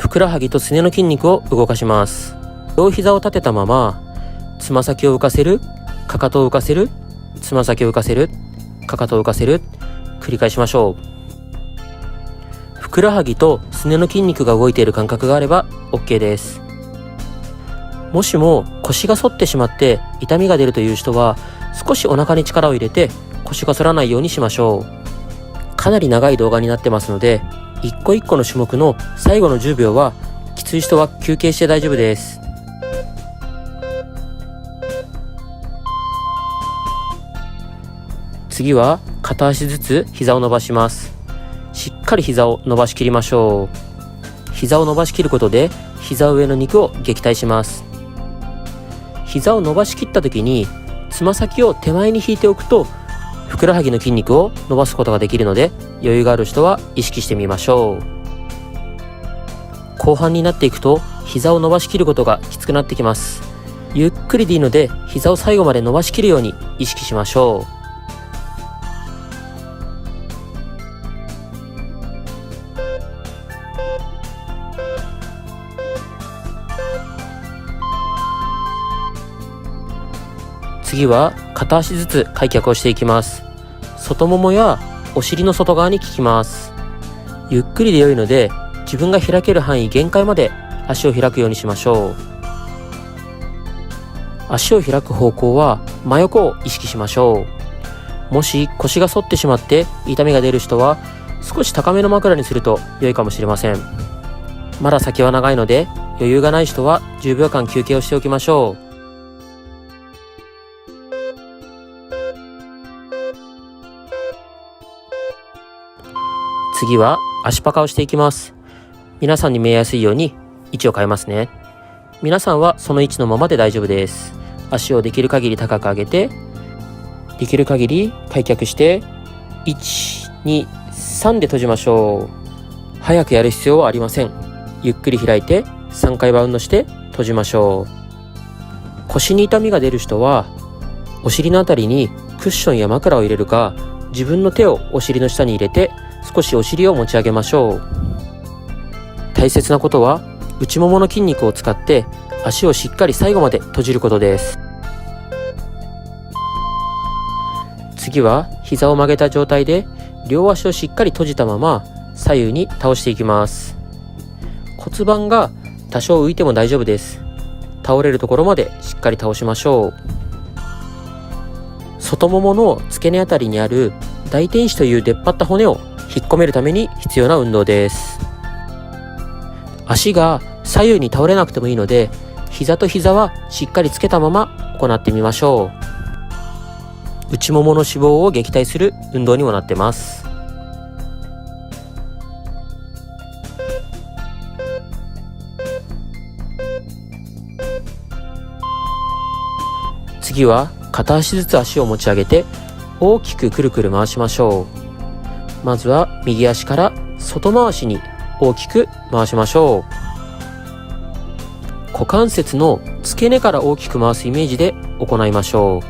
ふくらはぎとすねの筋肉を動かします。両膝を立てたまま、つま先を浮かせる、かかとを浮かせる、つま先を浮かせる、かかとを浮かせる、繰り返しましょう。ふくらはぎとすねの筋肉が動いている感覚があれば OK です。もしも腰が反ってしまって痛みが出るという人は、少しお腹に力を入れて腰が反らないようにしましょう。かなり長い動画になってますので、一個一個の種目の最後の10秒はきつい人は休憩して大丈夫です。次は片足ずつ膝を伸ばします。しっかり膝を伸ばしきりましょう。膝を伸ばしきることで膝上の肉を撃退します。膝を伸ばしきった時につま先を手前に引いておくと、ふくらはぎの筋肉を伸ばすことができるので、余裕がある人は意識してみましょう。後半になっていくと膝を伸ばしきることがきつくなってきます。ゆっくりでいいので膝を最後まで伸ばしきるように意識しましょう。次は片足ずつ開脚をしていきます。外ももやお尻の外側に効きます。ゆっくりで良いので、自分が開ける範囲限界まで足を開くようにしましょう。足を開く方向は真横を意識しましょう。もし腰が反ってしまって痛みが出る人は、少し高めの枕にすると良いかもしれません。まだ先は長いので、余裕がない人は10秒間休憩をしておきましょう。次は足パカをしていきます。皆さんに見えやすいように位置を変えますね。皆さんはその位置のままで大丈夫です。足をできる限り高く上げて、できる限り開脚して、1、2、3で閉じましょう。早くやる必要はありません。ゆっくり開いて3回バウンドして閉じましょう。腰に痛みが出る人は、お尻のあたりにクッションや枕を入れるか、自分の手をお尻の下に入れて少しお尻を持ち上げましょう。大切なことは、内ももの筋肉を使って足をしっかり最後まで閉じることです。次は膝を曲げた状態で両足をしっかり閉じたまま左右に倒していきます。骨盤が多少浮いても大丈夫です。倒れるところまでしっかり倒しましょう。外ももの付け根あたりにある大天使という出っ張った骨を引っ込めるために必要な運動です。足が左右に倒れなくてもいいので、膝と膝はしっかりつけたまま行ってみましょう。内ももの脂肪を撃退する運動にもなってます。次は片足ずつ足を持ち上げて大きくくるくる回しましょう。まずは右足から外回しに大きく回しましょう。股関節の付け根から大きく回すイメージで行いましょう。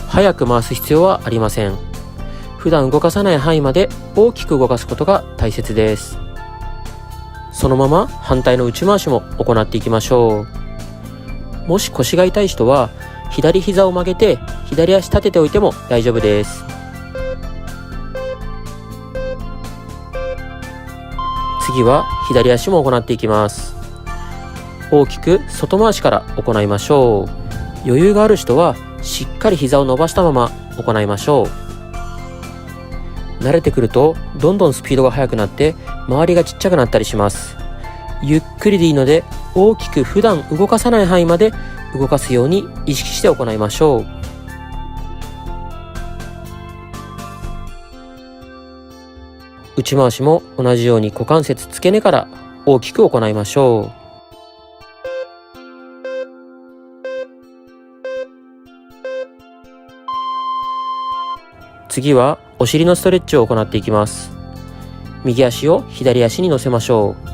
早く回す必要はありません。普段動かさない範囲まで大きく動かすことが大切です。そのまま反対の内回しも行っていきましょう。もし腰が痛い人は、左膝を曲げて左足立てておいても大丈夫です。次は左足も行っていきます。大きく外回しから行いましょう。余裕がある人はしっかり膝を伸ばしたまま行いましょう。慣れてくるとどんどんスピードが速くなって周りがちっちゃくなったりします。ゆっくりでいいので、大きく普段動かさない範囲まで動かすように意識して行いましょう。内回しも同じように股関節付け根から大きく行いましょう。次はお尻のストレッチを行っていきます。右足を左足に乗せましょう。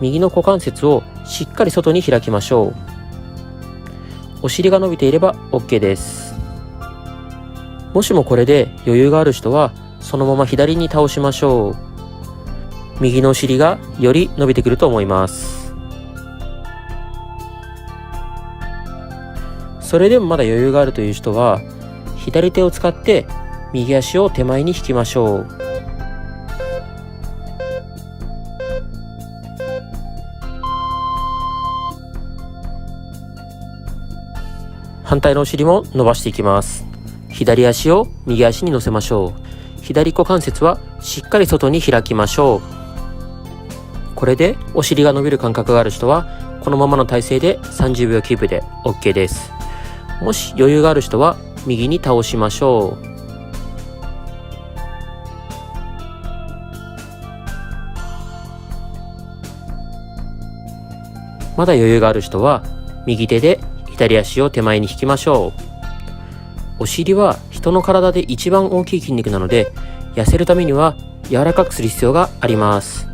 右の股関節をしっかり外に開きましょう。お尻が伸びていれば OK です。もしもこれで余裕がある人はそのまま左に倒しましょう。右のお尻がより伸びてくると思います。それでもまだ余裕があるという人は、左手を使って右足を手前に引きましょう。反対のお尻も伸ばしていきます。左足を右足に乗せましょう。左股関節はしっかり外に開きましょう。これでお尻が伸びる感覚がある人は、このままの体勢で30秒キープで OK です。もし余裕がある人は右に倒しましょう。まだ余裕がある人は右手で左足を手前に引きましょう。お尻は人の体で一番大きい筋肉なので、痩せるためには柔らかくする必要があります。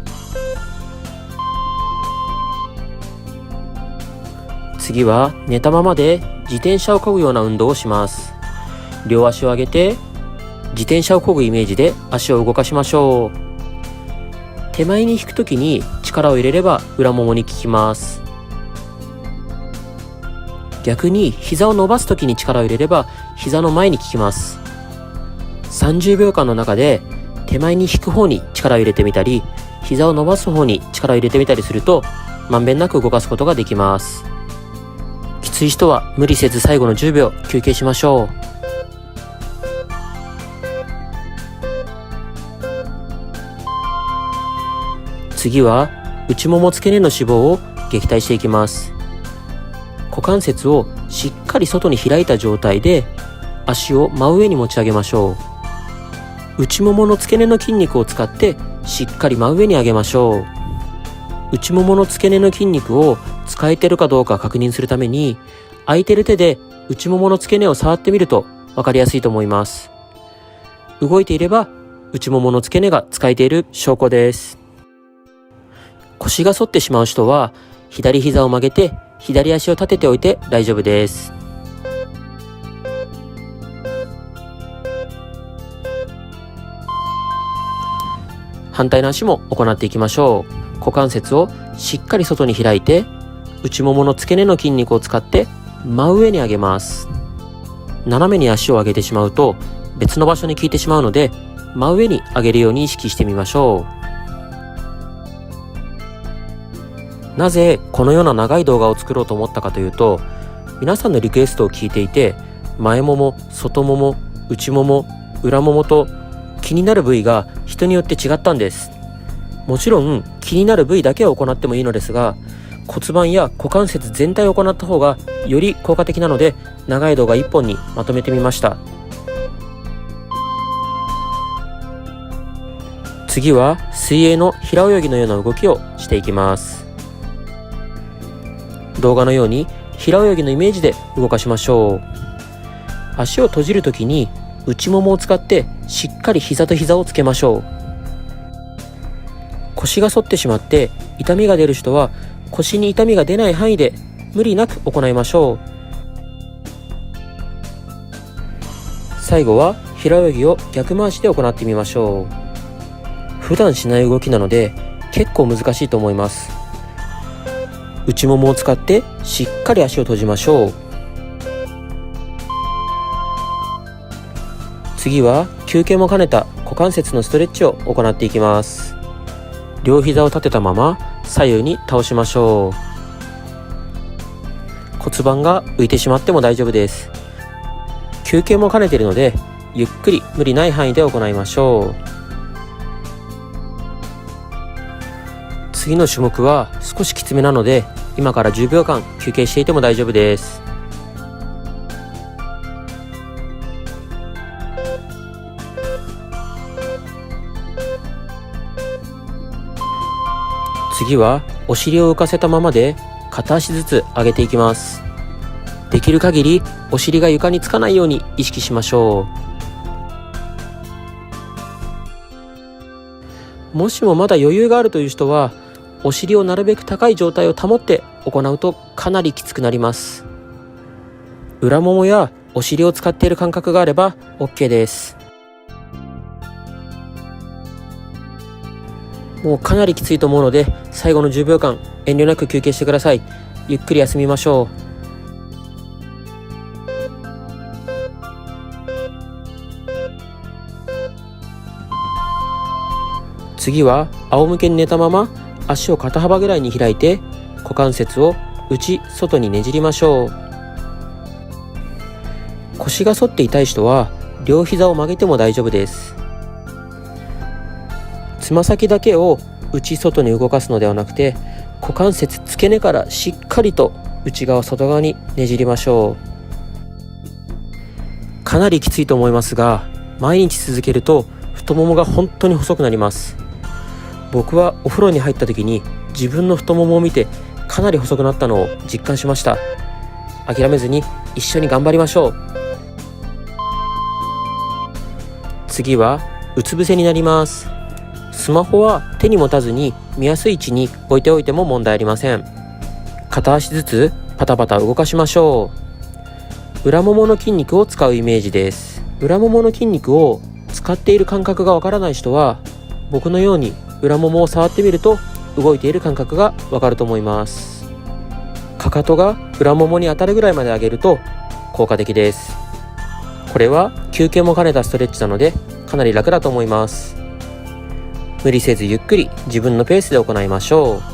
次は寝たままで自転車を漕ぐような運動をします。両足を上げて自転車を漕ぐイメージで足を動かしましょう。手前に引くときに力を入れれば裏ももに効きます。逆に膝を伸ばすときに力を入れれば膝の前に効きます。30秒間の中で手前に引く方に力を入れてみたり、膝を伸ばす方に力を入れてみたりすると、まんべんなく動かすことができます。きつい人は無理せず最後の10秒休憩しましょう。次は内もも付け根の脂肪を撃退していきます。股関節をしっかり外に開いた状態で足を真上に持ち上げましょう。内ももの付け根の筋肉を使ってしっかり真上に上げましょう。内ももの付け根の筋肉を使えてるかどうか確認するために、空いてる手で内ももの付け根を触ってみると分かりやすいと思います。動いていれば内ももの付け根が使えている証拠です。腰が反ってしまう人は左膝を曲げて左足を立てておいて大丈夫です。反対の足も行っていきましょう。股関節をしっかり外に開いて、内ももの付け根の筋肉を使って真上に上げます。斜めに足を上げてしまうと別の場所に効いてしまうので、真上に上げるように意識してみましょう。なぜこのような長い動画を作ろうと思ったかというと、皆さんのリクエストを聞いていて、前もも、外もも、内もも、裏ももと気になる部位が人によって違ったんです。もちろん気になる部位だけを行ってもいいのですが、骨盤や股関節全体を行った方がより効果的なので、長い動画1本にまとめてみました。次は水泳の平泳ぎのような動きをしていきます。動画のように平泳ぎのイメージで動かしましょう。足を閉じるときに内ももを使ってしっかり膝と膝をつけましょう。腰が反ってしまって痛みが出る人は、腰に痛みが出ない範囲で無理なく行いましょう。最後は平泳ぎを逆回しで行ってみましょう。普段しない動きなので結構難しいと思います。内ももを使ってしっかり足を閉じましょう。次は休憩も兼ねた股関節のストレッチを行っていきます。両膝を立てたまま左右に倒しましょう。骨盤が浮いてしまっても大丈夫です。休憩も兼ねているので、ゆっくり無理ない範囲で行いましょう。次の種目は少しきつめなので、今から10秒間休憩していても大丈夫です。次はお尻を浮かせたままで片足ずつ上げていきます。できる限りお尻が床につかないように意識しましょう。もしもまだ余裕があるという人は、お尻をなるべく高い状態を保って行うとかなりきつくなります。裏ももやお尻を使っている感覚があれば OK です。もうかなりきついと思うので、最後の10秒間遠慮なく休憩してください。ゆっくり休みましょう。次は仰向けに寝たまま足を肩幅ぐらいに開いて、股関節を内外にねじりましょう。腰が反って痛い人は両膝を曲げても大丈夫です。つま先だけを内外に動かすのではなくて、股関節付け根からしっかりと内側外側にねじりましょう。かなりきついと思いますが、毎日続けると太ももが本当に細くなります。僕はお風呂に入った時に自分の太ももを見てかなり細くなったのを実感しました。諦めずに一緒に頑張りましょう。次はうつ伏せになります。スマホは手に持たずに見やすい位置に置いておいても問題ありません。片足ずつパタパタ動かしましょう。裏ももの筋肉を使うイメージです。裏ももの筋肉を使っている感覚がわからない人は、僕のように裏ももを触ってみると動いている感覚がわかると思います。かかとが裏ももに当たるぐらいまで上げると効果的です。これは休憩も兼ねたストレッチなのでかなり楽だと思います。無理せずゆっくり自分のペースで行いましょう。